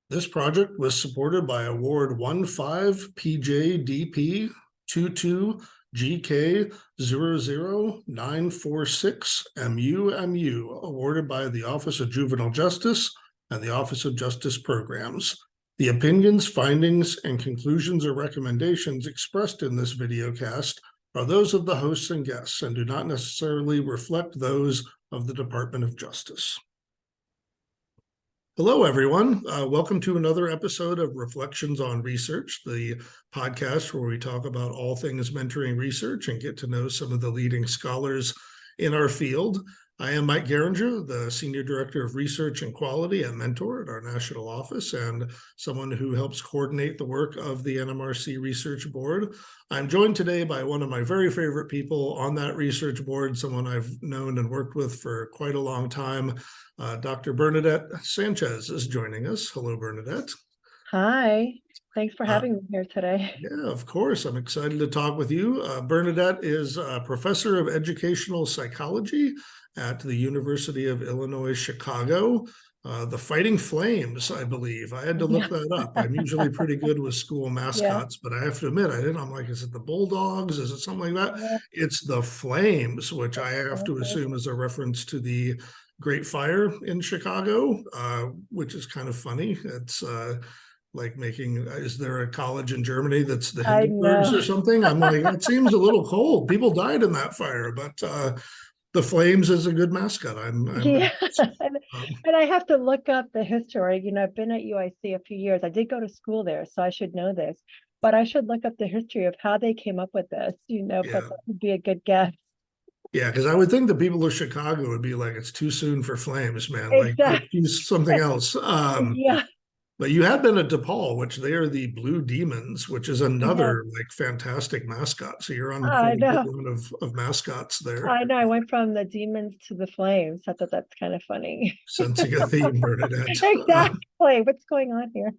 This project was supported by Award 15 PJDP 22 GK 00946 MUMU, awarded by the Office of Juvenile Justice and the Office of Justice Programs. The opinions, findings, and conclusions or recommendations expressed in this videocast are those of the hosts and guests and do not necessarily reflect those of the Department of Justice. Hello, everyone. Welcome to another episode of Reflections on Research, the podcast where we talk about all things mentoring research and get to know some of the leading scholars in our field. I am Mike Geringer, the Senior Director of Research and Quality at Mentor at our national office, and someone who helps coordinate the work of the NMRC Research Board. I'm joined today by one of my very favorite people on that research board, someone I've known and worked with for quite a long time. Dr. Bernadette Sánchez is joining us. Hello, Bernadette. Hi, thanks for having me here today. Yeah, of course. I'm excited to talk with you. Bernadette is a professor of educational psychology at the University of Illinois, Chicago. The Fighting Flames, I believe. I had to look that up. I'm usually pretty good with school mascots, but I have to admit, I didn't. I'm like, is it the Bulldogs? Is it something like that? It's the Flames, which I have to assume is a reference to the Great Fire in Chicago, which is kind of funny. It's like making, is there a college in Germany that's the Hindenburgs or something? I'm like, that seems a little cold. People died in that fire, but the Flames is a good mascot. Yeah, and I have to look up the history. I've been at UIC a few years. I did go to school there, so I should know this, but I should look up the history of how they came up with this, but that would be a good guess. Yeah, because I would think the people of Chicago would be like, it's too soon for Flames, man. Exactly. Like, use something else. Yeah. But you have been at DePaul, which they are the Blue Demons, which is another like fantastic mascot. So you're on quite a good run of mascots there. I know. I went from the Demons to the Flames. I thought that's kind of funny. Sensing a theme, Bernadette. Exactly. What's going on here?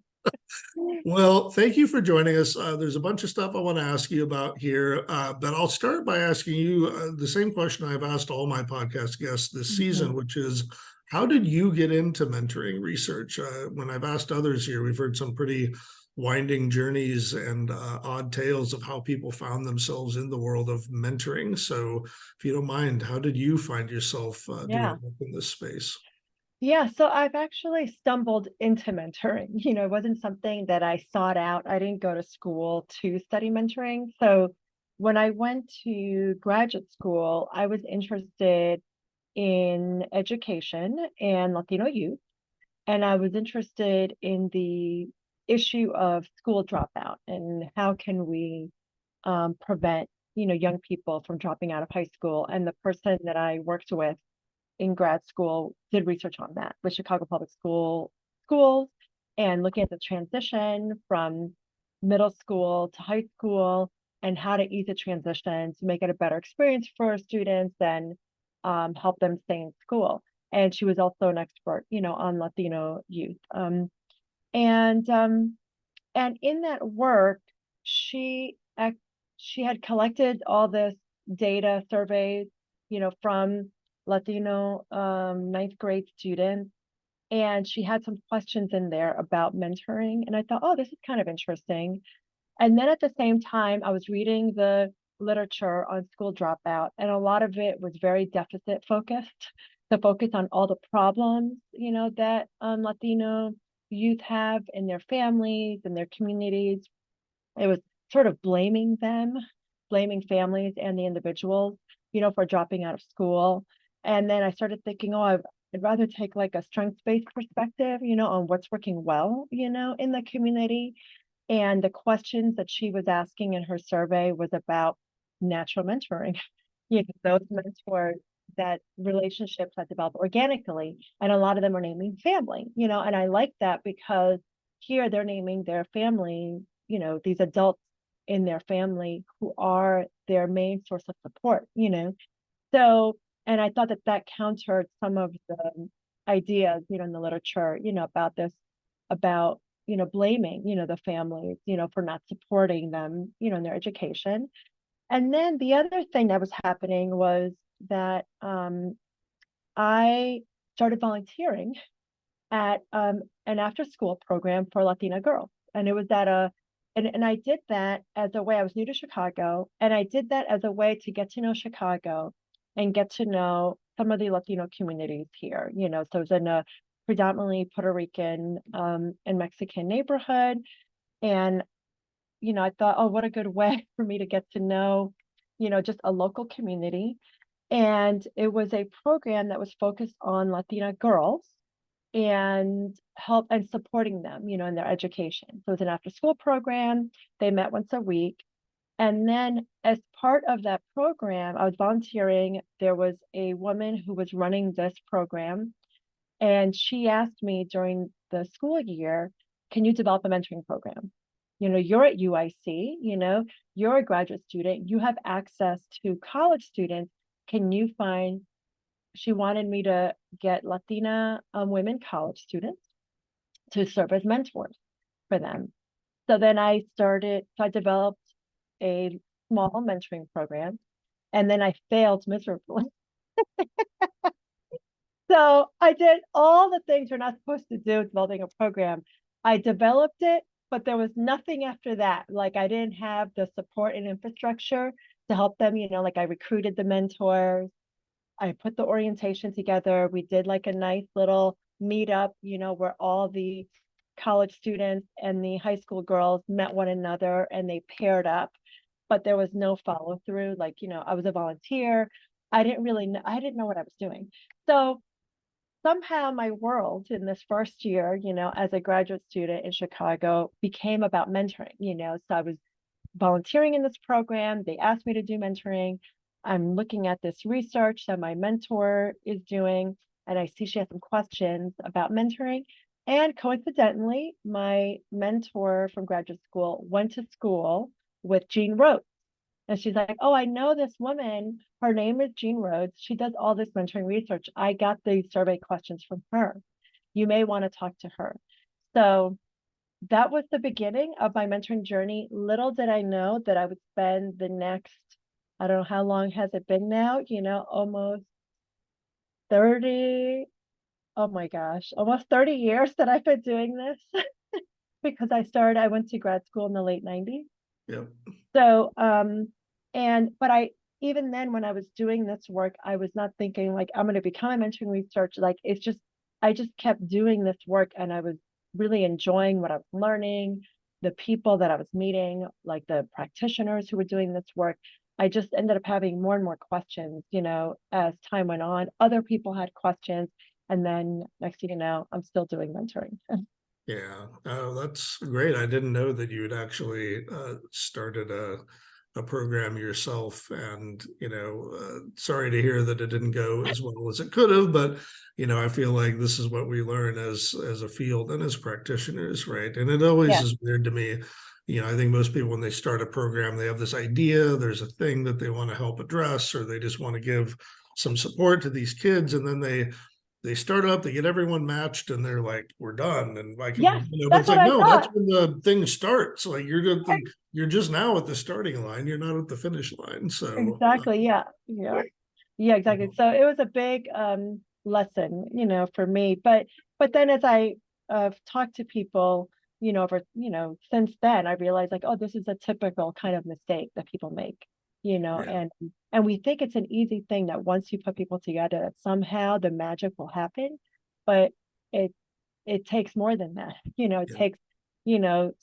Well, thank you for joining us. There's a bunch of stuff I want to ask you about here, but I'll start by asking you the same question I've asked all my podcast guests this season, which is, how did you get into mentoring research? When I've asked others here, we've heard some pretty winding journeys and odd tales of how people found themselves in the world of mentoring. So if you don't mind, how did you find yourself doing work in this space? Yeah, so I've actually stumbled into mentoring. It wasn't something that I sought out. I didn't go to school to study mentoring. So when I went to graduate school, I was interested in education and Latino youth. And I was interested in the issue of school dropout and how can we prevent, young people from dropping out of high school. And the person that I worked with in grad school did research on that with Chicago Public schools and looking at the transition from middle school to high school and how to ease the transition to make it a better experience for students and help them stay in school. And she was also an expert, on Latino youth. And in that work, she had collected all this data surveys, from Latino ninth grade students. And she had some questions in there about mentoring. And I thought, oh, this is kind of interesting. And then at the same time, I was reading the literature on school dropout, and a lot of it was very deficit focused, to focus on all the problems, that Latino youth have in their families and their communities. It was sort of blaming families and the individuals, for dropping out of school. And then I started thinking, oh, I'd rather take like a strengths-based perspective, on what's working well, in the community. And the questions that she was asking in her survey was about natural mentoring. Those mentors, that relationships that develop organically, and a lot of them are naming family, and I like that because here they're naming their family, these adults in their family who are their main source of support, So, and I thought that countered some of the ideas, in the literature, about this, about, blaming, the families, for not supporting them, in their education. And then the other thing that was happening was that I started volunteering at an after school program for Latina girls. And it was at and I did that as a way, I was new to Chicago, and I did that as a way to get to know Chicago and get to know some of the Latino communities here, so it was in a predominantly Puerto Rican and Mexican neighborhood. And, I thought, oh, what a good way for me to get to know, just a local community. And it was a program that was focused on Latina girls and help and supporting them, in their education. So it was an after school program. They met once a week. And then as part of that program, I was volunteering. There was a woman who was running this program, and she asked me during the school year, can you develop a mentoring program? You're at UIC, you're a graduate student, you have access to college students. Can you find, she wanted me to get Latina women college students to serve as mentors for them. So then I developed a small mentoring program, and then I failed miserably. So I did all the things you're not supposed to do with building a program. I developed it, but there was nothing after that. Like I didn't have the support and infrastructure to help them, like I recruited the mentors. I put the orientation together. We did like a nice little meetup, where all the college students and the high school girls met one another and they paired up, but there was no follow through. Like, I was a volunteer. I didn't know what I was doing. So somehow my world in this first year, as a graduate student in Chicago became about mentoring, so I was volunteering in this program. They asked me to do mentoring. I'm looking at this research that my mentor is doing, and I see she has some questions about mentoring. And coincidentally, my mentor from graduate school went to school with Jean Rhodes. And she's like, oh, I know this woman. Her name is Jean Rhodes. She does all this mentoring research. I got the survey questions from her. You may want to talk to her. So that was the beginning of my mentoring journey. Little did I know that I would spend the next, I don't know how long has it been now, almost 30, oh my gosh, almost 30 years that I've been doing this because I went to grad school in the late 90s. Yeah. So, but even then when I was doing this work, I was not thinking like, I'm going to become a mentoring research. Like I just kept doing this work, and I was really enjoying what I was learning, the people that I was meeting, like the practitioners who were doing this work. I just ended up having more and more questions, as time went on. Other people had questions. And then next thing you know, I'm still doing mentoring. Yeah, that's great. I didn't know that you had actually started a program yourself, and sorry to hear that it didn't go as well as it could have. But I feel like this is what we learn as a field and as practitioners, right? And it always Yeah. is weird to me. I think most people, when they start a program, they have this idea, there's a thing that they want to help address, or they just want to give some support to these kids, and then they start up, they get everyone matched, and they're like, we're done. And like, Yes, but that's it's what like, I no, that's thought. when the thing starts. Like you're just now at the starting line. You're not at the finish line. So Exactly. Yeah. Yeah. Yeah, exactly. So it was a big lesson, for me. But then as I talked to people, over, since then I realized like, oh, this is a typical kind of mistake that people make, yeah, and we think it's an easy thing that once you put people together, that somehow the magic will happen. But it it takes more than that. It yeah, takes,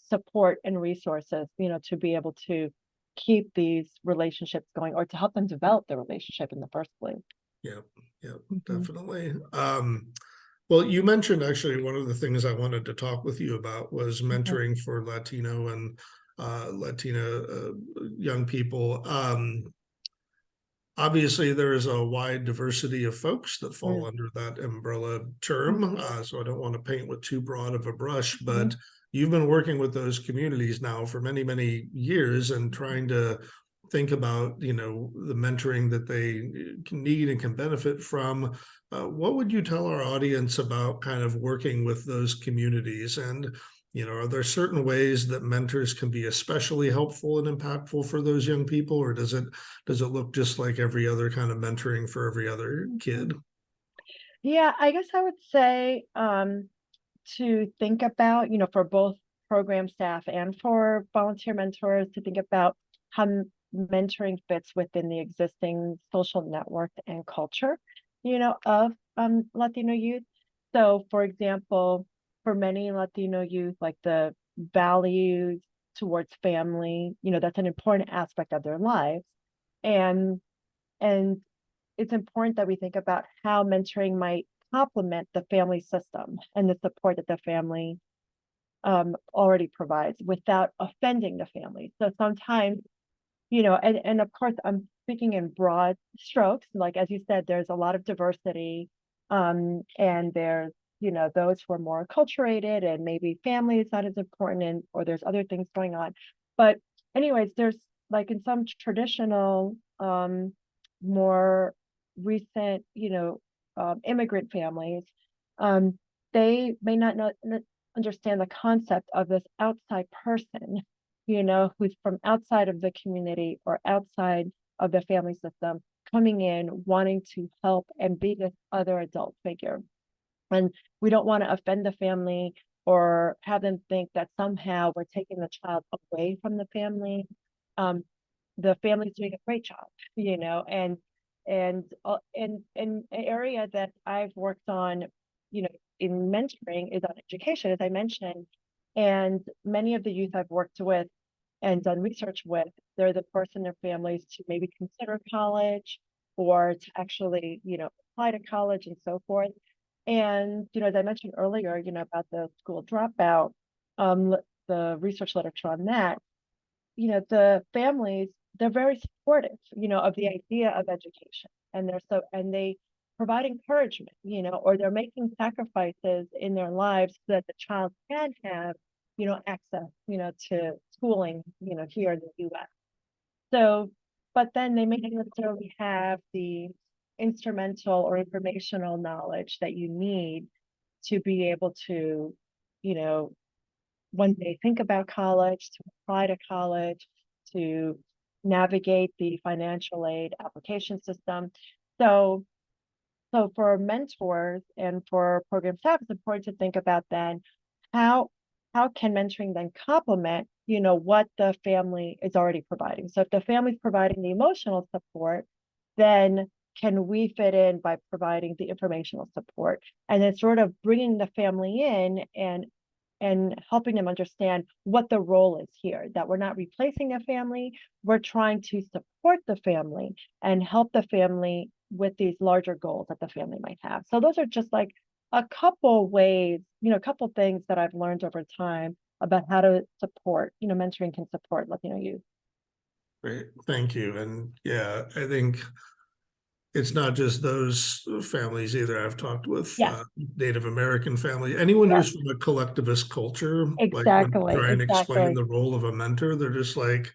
support and resources, to be able to keep these relationships going, or to help them develop the relationship in the first place. yeah, yeah, Mhm. definitely. Well, you mentioned actually one of the things I wanted to talk with you about was Mhm. mentoring for Latino and Latina young people. Obviously, there is a wide diversity of folks that fall Mm. under that umbrella term. Mhm. So I don't want to paint with too broad of a brush, Mhm. but you've been working with those communities now for many, many years and trying to think about, the mentoring that they can need and can benefit from. What would you tell our audience about kind of working with those communities? And are there certain ways that mentors can be especially helpful and impactful for those young people, or does it look just like every other kind of mentoring for every other kid? Yeah, I guess I would say to think about, for both program staff and for volunteer mentors, to think about how mentoring fits within the existing social network and culture, of Latino youth. So, for example, for many Latino youth, like the values towards family, that's an important aspect of their lives. And and it's important that we think about how mentoring might complement the family system and the support that the family already provides without offending the family. So sometimes, and of course, I'm speaking in broad strokes. Like, as you said, there's a lot of diversity, and there's, those who are more acculturated and maybe family is not as important, or there's other things going on. But anyways, there's like in some traditional, more recent, immigrant families, they may not understand the concept of this outside person, who's from outside of the community or outside of the family system, coming in, wanting to help and be this other adult figure. And we don't want to offend the family or have them think that somehow we're taking the child away from the family. The family's doing a great job, and in an area that I've worked on, in mentoring is on education, as I mentioned. And many of the youth I've worked with and done research with, they're the first in their families to maybe consider college or to actually, apply to college and so forth. And, as I mentioned earlier, about the school dropout, the research literature on that, the families, they're very supportive, of the idea of education. And they provide encouragement, or they're making sacrifices in their lives so that the child can have, access, to schooling, here in the US. So, but then they may not necessarily have the instrumental or informational knowledge that you need to be able to, when they think about college, to apply to college, to navigate the financial aid application system. So for mentors and for program staff, it's important to think about then how can mentoring then complement, what the family is already providing. So if the family's providing the emotional support, then can we fit in by providing the informational support, and then sort of bringing the family in and helping them understand what the role is here, that we're not replacing a family, we're trying to support the family and help the family with these larger goals that the family might have. So those are just like a couple ways, a couple things that I've learned over time about how to support, mentoring can support Latino youth. Great, thank you. And yeah, I think it's not just those families either. I've talked with Native American family, anyone who's from a collectivist culture, like when they try and explain the role of a mentor, they're just like,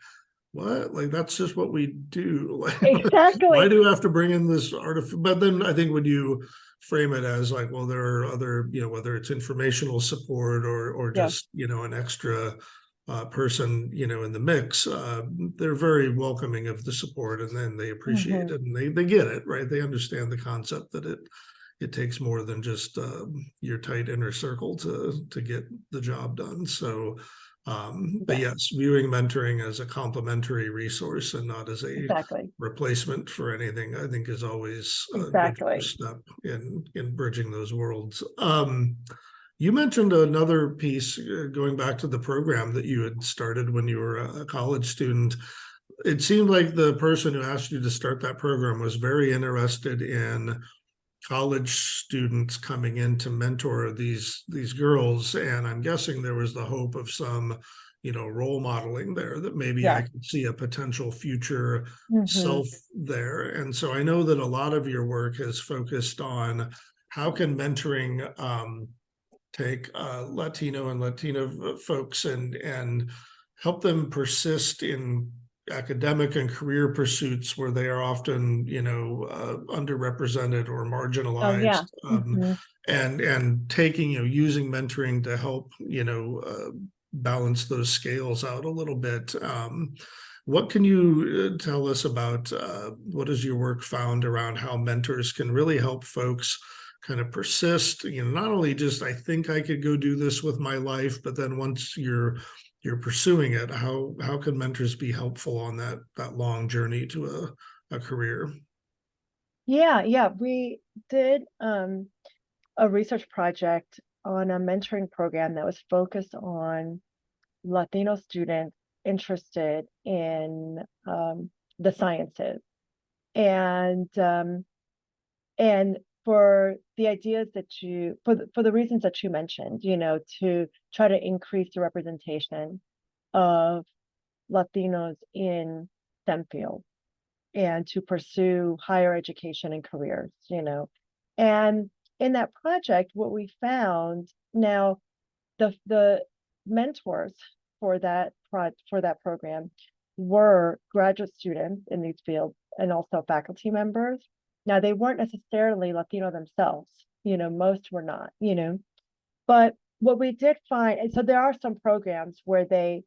what? Like, that's just what we do. Like, why do you have to bring in this artificial? But then I think when you frame it as like, well, there are other, whether it's informational support or just, an extra person, in the mix, they're very welcoming of the support, and then they appreciate it, and they get it, right? They understand the concept that it takes more than just your tight inner circle to get the job done. So, but yes, viewing mentoring as a complementary resource and not as a replacement for anything, I think is always a good first step in bridging those worlds. You mentioned another piece, going back to the program that you had started when you were a college student. It seemed like the person who asked you to start that program was very interested in college students coming in to mentor these girls. And I'm guessing there was the hope of some, role modeling there, that maybe I could see a potential future self there. And so I know that a lot of your work has focused on how can mentoring take Latino and Latina folks and help them persist in academic and career pursuits where they are often, underrepresented or marginalized. And taking, using mentoring to help, balance those scales out a little bit. What can you tell us about what has your work found around how mentors can really help folks kind of persist, not only just, I think I could go do this with my life, but then once you're pursuing it, how can mentors be helpful on that long journey to a career? Yeah, we did a research project on a mentoring program that was focused on Latino students interested in the sciences. And and for the ideas that for the reasons that you mentioned, to try to increase the representation of Latinos in STEM fields and to pursue higher education and careers, And in that project, what we found now, the mentors for that program were graduate students in these fields and also faculty members. Now they weren't necessarily Latino themselves, most were not, but what we did find, and so there are some programs where they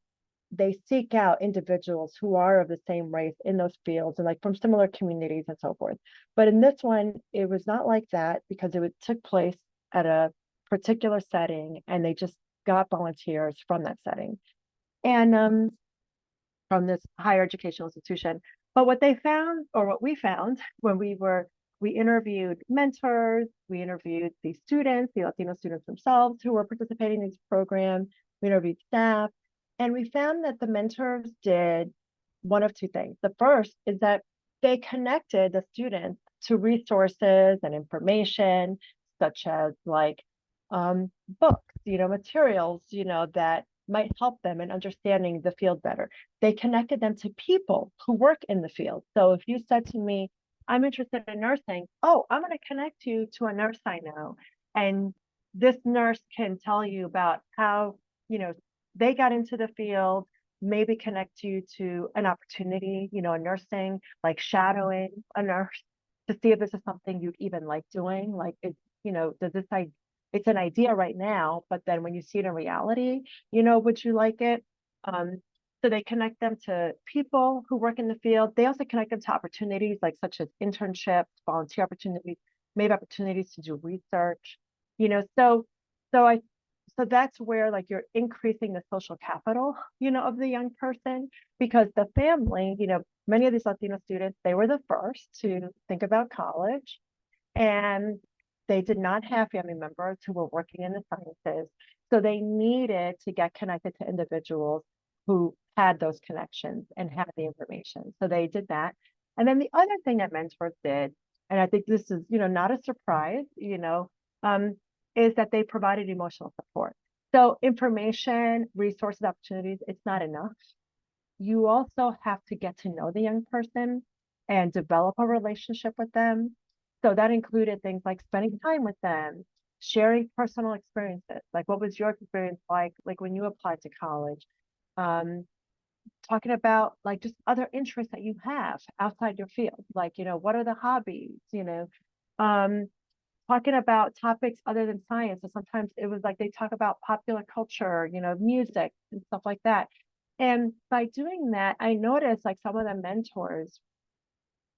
seek out individuals who are of the same race in those fields and like from similar communities and so forth. But in this one, it was not like that because took place at a particular setting and they just got volunteers from that setting and from this higher educational institution. But what they found, or what we found when we interviewed mentors, we interviewed the students, the Latino students themselves who were participating in this program, we interviewed staff, and we found that the mentors did one of two things. The first is that they connected the students to resources and information, such as like books, materials, that might help them in understanding the field better. They connected them to people who work in the field. So if you said to me, I'm interested in nursing, oh, I'm going to connect you to a nurse I know. And this nurse can tell you about how, they got into the field, maybe connect you to an opportunity, in nursing, like shadowing a nurse to see if this is something you'd even like doing. Like, does this it's an idea right now, but then when you see it in reality, would you like it? So they connect them to people who work in the field. They also connect them to opportunities like such as internships, volunteer opportunities, maybe opportunities to do research, so so I so that's where like you're increasing the social capital, of the young person because the family, many of these Latino students, they were the first to think about college and they did not have family members who were working in the sciences. So they needed to get connected to individuals who had those connections and had the information. So they did that. And then the other thing that mentors did, and I think this is, not a surprise, is that they provided emotional support. So information, resources, opportunities, it's not enough. You also have to get to know the young person and develop a relationship with them. So that included things like spending time with them, sharing personal experiences. Like, what was your experience like when you applied to college? Talking about like just other interests that you have outside your field. Like, what are the hobbies? Talking about topics other than science. So sometimes it was like they talk about popular culture, music and stuff like that. And by doing that, I noticed like some of the mentors,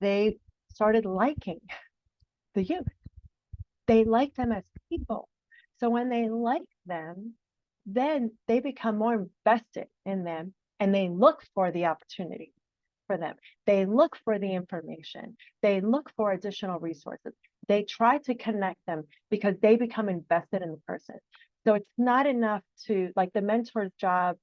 they started liking the youth. They like them as people. So when they like them, then they become more invested in them and they look for the opportunity for them. They look for the information. They look for additional resources. They try to connect them because they become invested in the person. So it's not enough to like the mentor's job,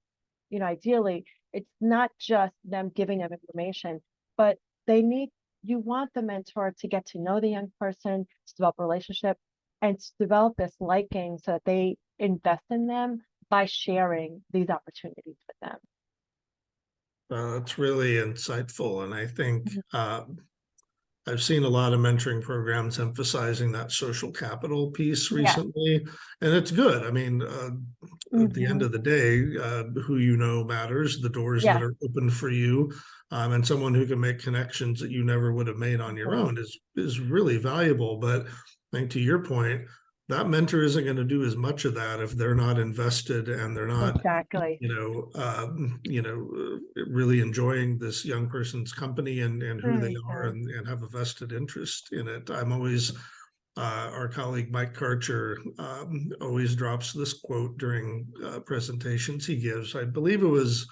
ideally, it's not just them giving them information, but you want the mentor to get to know the young person, to develop a relationship, and to develop this liking so that they invest in them by sharing these opportunities with them. It's really insightful. And I think Mhm. I've seen a lot of mentoring programs emphasizing that social capital piece Yeah. recently, and it's good. I mean, at the end Mhm. of the day, who you know matters, the doors that Yeah. are open for you, and someone who can make connections that you never would have made on your Mhm. own is really valuable. But I think to your point, that mentor isn't going to do as much of that if they're not invested and they're not Exactly. really enjoying this young person's company and who they are Mhm. and have a vested interest in it. I'm always Our colleague Mike Karcher always drops this quote during presentations he gives. I believe it was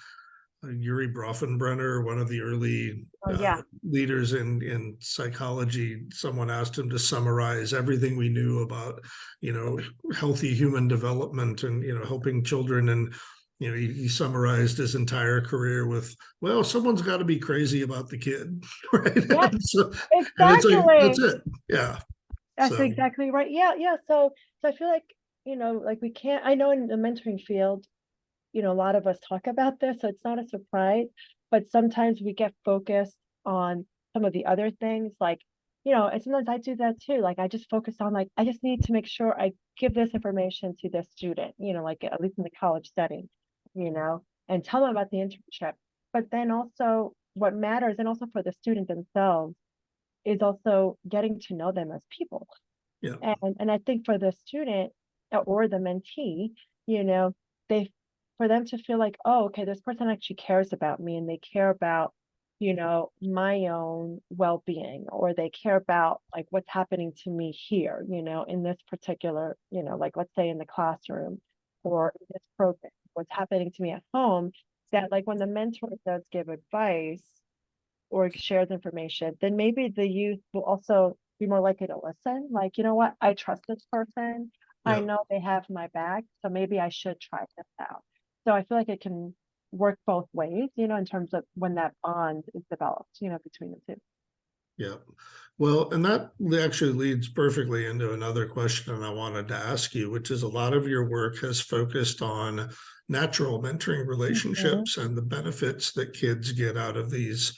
Yuri Brofenbrenner, one of the early Oh yeah. leaders in psychology. Someone asked him to summarize everything we knew about, healthy human development and, helping children. And, he summarized his entire career with, well, someone's got to be crazy about the kid, right? Yeah, And it's like, that's exactly. it. Yeah. That's So, exactly right. Yeah, yeah. So I feel like, like we can't, I know in the mentoring field, a lot of us talk about this, so it's not a surprise, but sometimes we get focused on some of the other things, like, and sometimes I do that too. Like I just focus on like, I just need to make sure I give this information to this student, like at least in the college setting, and tell them about the internship. But then also what matters, and also for the student themselves, is also getting to know them as people. yeah, And I think for the student or the mentee, you know, they for them to feel like, oh, okay, this person actually cares about me and they care about, my own well-being, or they care about like what's happening to me here, in this particular, like let's say in the classroom or in this program, what's happening to me at home, that like when the mentor does give advice or shares information, then maybe the youth will also be more likely to listen. Like, you know what? I trust this person. I yeah. know they have my back, so maybe I should try this out. So I feel like it can work both ways, in terms of when that bond is developed, between the two. Yeah. Well, and that actually leads perfectly into another question I wanted to ask you, which is a lot of your work has focused on natural mentoring Mhm. relationships and the benefits that kids get out of these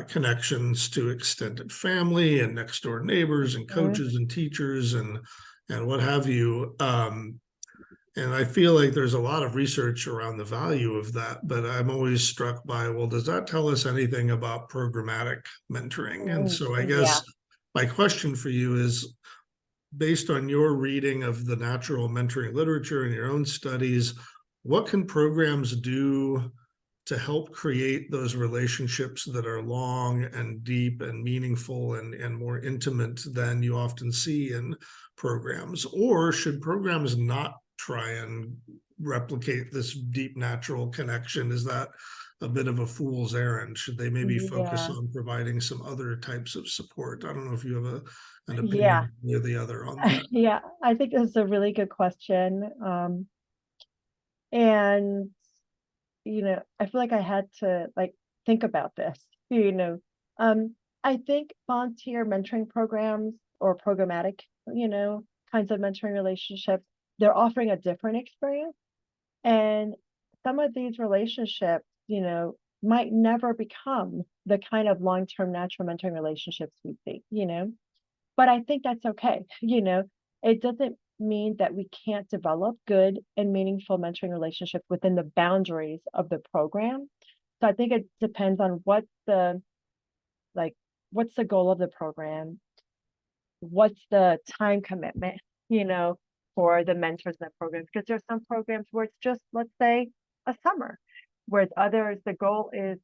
connections to extended family and next door neighbors and Mhm. coaches and teachers and what have you. And I feel like there's a lot of research around the value of that, but I'm always struck by, well, does that tell us anything about programmatic mentoring? And so I Yeah. guess my question for you is, based on your reading of the natural mentoring literature and your own studies, what can programs do to help create those relationships that are long and deep and meaningful and more intimate than you often see in programs? Or should programs not try and replicate this deep natural connection? Is that a bit of a fool's errand? Should they maybe focus Yeah. on providing some other types of support? I don't know if you have an Yeah. opinion or the other on that. Yeah. I think that's a really good question. And I feel like I had to like think about this, you know. Um, I think volunteer mentoring programs or programmatic, kinds of mentoring relationships, they're offering a different experience. And some of these relationships, might never become the kind of long-term natural mentoring relationships we see. But I think that's okay. It doesn't mean that we can't develop good and meaningful mentoring relationships within the boundaries of the program. So I think it depends on like what's the goal of the program, what's the time commitment, you know, for the mentors in the program. Because there's some programs where it's just, let's say, a summer, whereas others, the goal is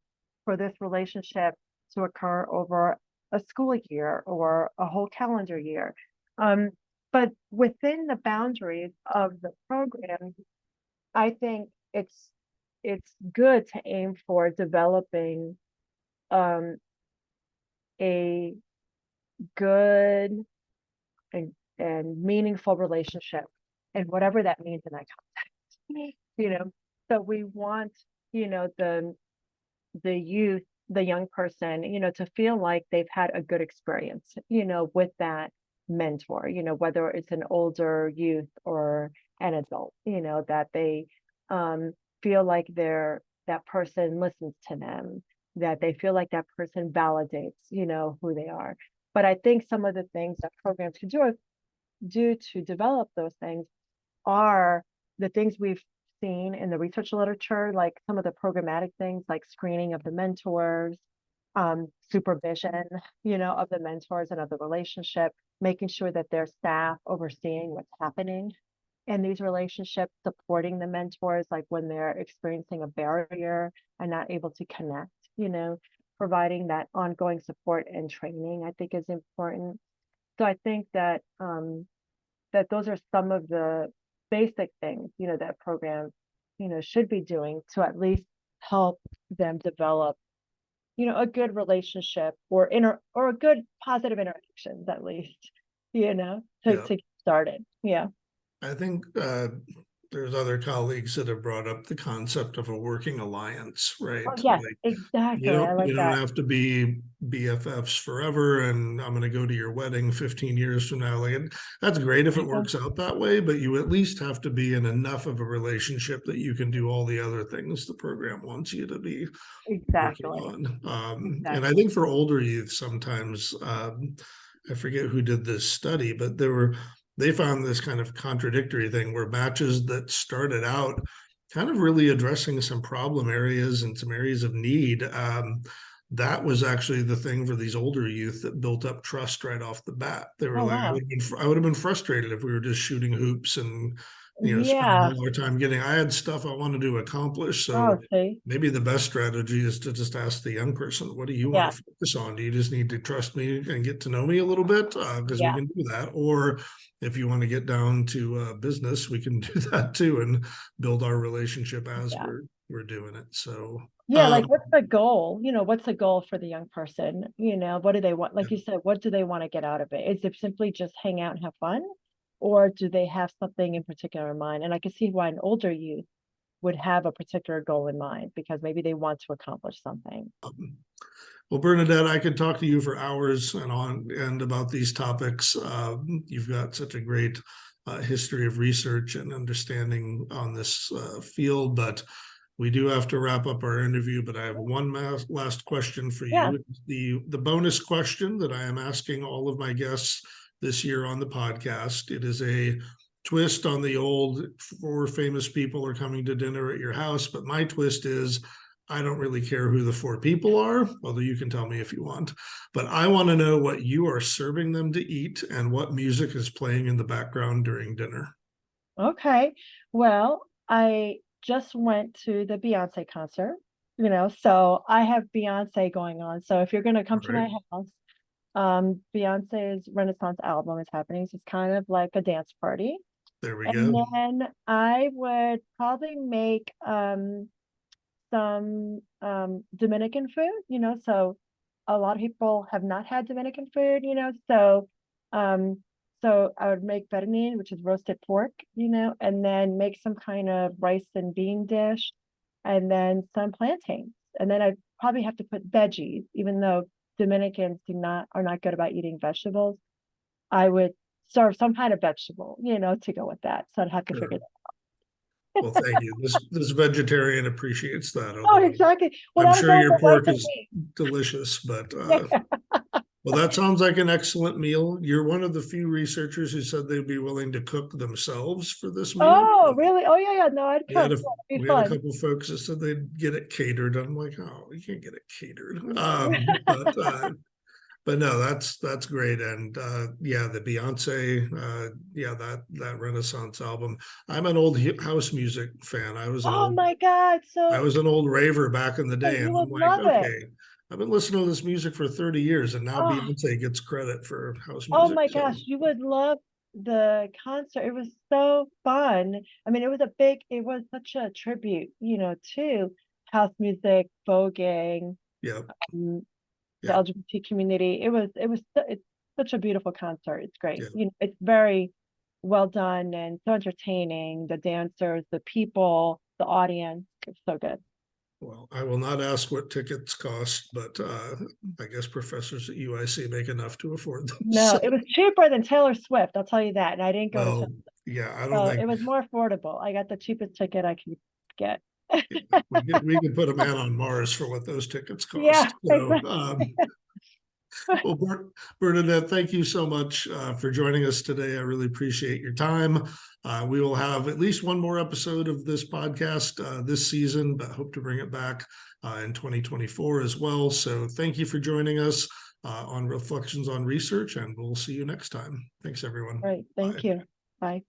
for this relationship to occur over a school year or a whole calendar year. Um, but within the boundaries of the program, I think it's good to aim for developing um, a good and meaningful relationship, and whatever that means in that context. So we want, the youth, the young person, to feel like they've had a good experience, with that mentor, whether it's an older youth or an adult, that they um, feel like that person listens to them, that they feel like that person validates, who they are. But I think some of the things that programs can do to develop those things are the things we've seen in the research literature, like some of the programmatic things like screening of the mentors, supervision, of the mentors and of the relationship, making sure that their staff overseeing what's happening in these relationships, supporting the mentors, like when they're experiencing a barrier and not able to connect, providing that ongoing support and training, I think is important. So I think that that those are some of the basic things, that programs, should be doing to at least help them develop, a good relationship or a good positive interactions at least, to Yeah. get started. Yeah. I think there's other colleagues that have brought up the concept of a working alliance, right? Oh, yes, Like exactly. I you like don't that. have to be BFFs forever, and I'm going to go to your wedding 15 years from now. Like that's great if it Yeah, works out that way, but you at least have to be in enough of a relationship that you can do all the other things the program wants you to be working exactly. on. And I Exactly. think for older youth, sometimes I forget who did this study, but they found this kind of contradictory thing where matches that started out kind of really addressing some problem areas and some areas of need. That was actually the thing for these older youth that built up trust right off the bat. They were Oh, like, wow. I would have been frustrated if we were just shooting hoops and spending Yeah. all our time getting. I had stuff I wanted to accomplish, so Oh, see. maybe the best strategy is to just ask the young person, what do you want Yeah. to focus on? Do you just need to trust me and get to know me a little bit? Because we Yeah. can do that. Or if you want to get down to business, we can do that too and build our relationship as Yeah. we're doing it. So Yeah, like what's the goal? What's the goal for the young person? What do they want? yeah. Like you said, what do they want to get out of it? Is it simply just hang out and have fun? Or do they have something in particular in mind? And I can see why an older youth would have a particular goal in mind because maybe they want to accomplish something. Well, Bernadette, I could talk to you for hours and on and about these topics. You've got such a great history of research and understanding on this field, but we do have to wrap up our interview. But I have one last question for Yeah. you. The bonus question that I am asking all of my guests this year on the podcast. It is a twist on the old 4 famous people are coming to dinner at your house, but my twist is I don't really care who the 4 people are, although you can tell me if you want. But I want to know what you are serving them to eat and what music is playing in the background during dinner. Okay. Well, I just went to the Beyonce concert, so I have Beyonce going on. So if you're going to come All to right, my house, Beyonce's Renaissance album is happening. So it's kind of like a dance party. there we And go. then I would probably make some Dominican food, so a lot of people have not had Dominican food, um so I would make pernil, which is roasted pork, and then make some kind of rice and bean dish and then some plantains. And then I probably have to put veggies, even though Dominicans are not good about eating vegetables. I would serve some kind of vegetable, to go with that. So I'd have to figure Sure. that. Well, thank you. This vegetarian appreciates that, Oh, although exactly. Well, I'm that'll sure go with your the rice pork and is beans. delicious. But Yeah. well, that sounds like an excellent meal. You're one of the few researchers who said they'd be willing to cook themselves for this meal. Oh, really? Oh, yeah, yeah. No, I'd We had cook. a Yeah, it'd be we had a fun. couple of folks that said they'd get it catered. I'm like, oh, you can't get it catered. But no, that's great. And yeah, the Beyonce, yeah, that Renaissance album. I'm an old house music fan. Oh my God. I was an old raver back in the So day, you and I'm would like, love it. okay, I've been listening to this music for 30 years, and now Oh, Beyonce gets credit for house oh music. my So gosh. You would love the concert. It was so fun. I mean, it was such a tribute, to house music, voguing, yeah, um, the yeah, LGBT community. It's such a beautiful concert. It's great. yeah. It's very well done and so entertaining. The dancers, the people, the audience. It's so good. Well, I will not ask what tickets cost, but I guess professors at UIC make enough to afford them. No, So, it was cheaper than Taylor Swift, I'll tell you that. And I didn't go to well, Taylor, yeah, I don't so think it was more affordable. I got the cheapest ticket I could get. we could put a man on Mars for what those tickets Yeah, cost. So, exactly. well, Bernadette, thank you so much for joining us today. I really appreciate your time. We will have at least one more episode of this podcast this season, but hope to bring it back in 2024 as well. So thank you for joining us on Reflections on Research, and we'll see you next time. Thanks, everyone. Right. Bye. Thank you. Bye.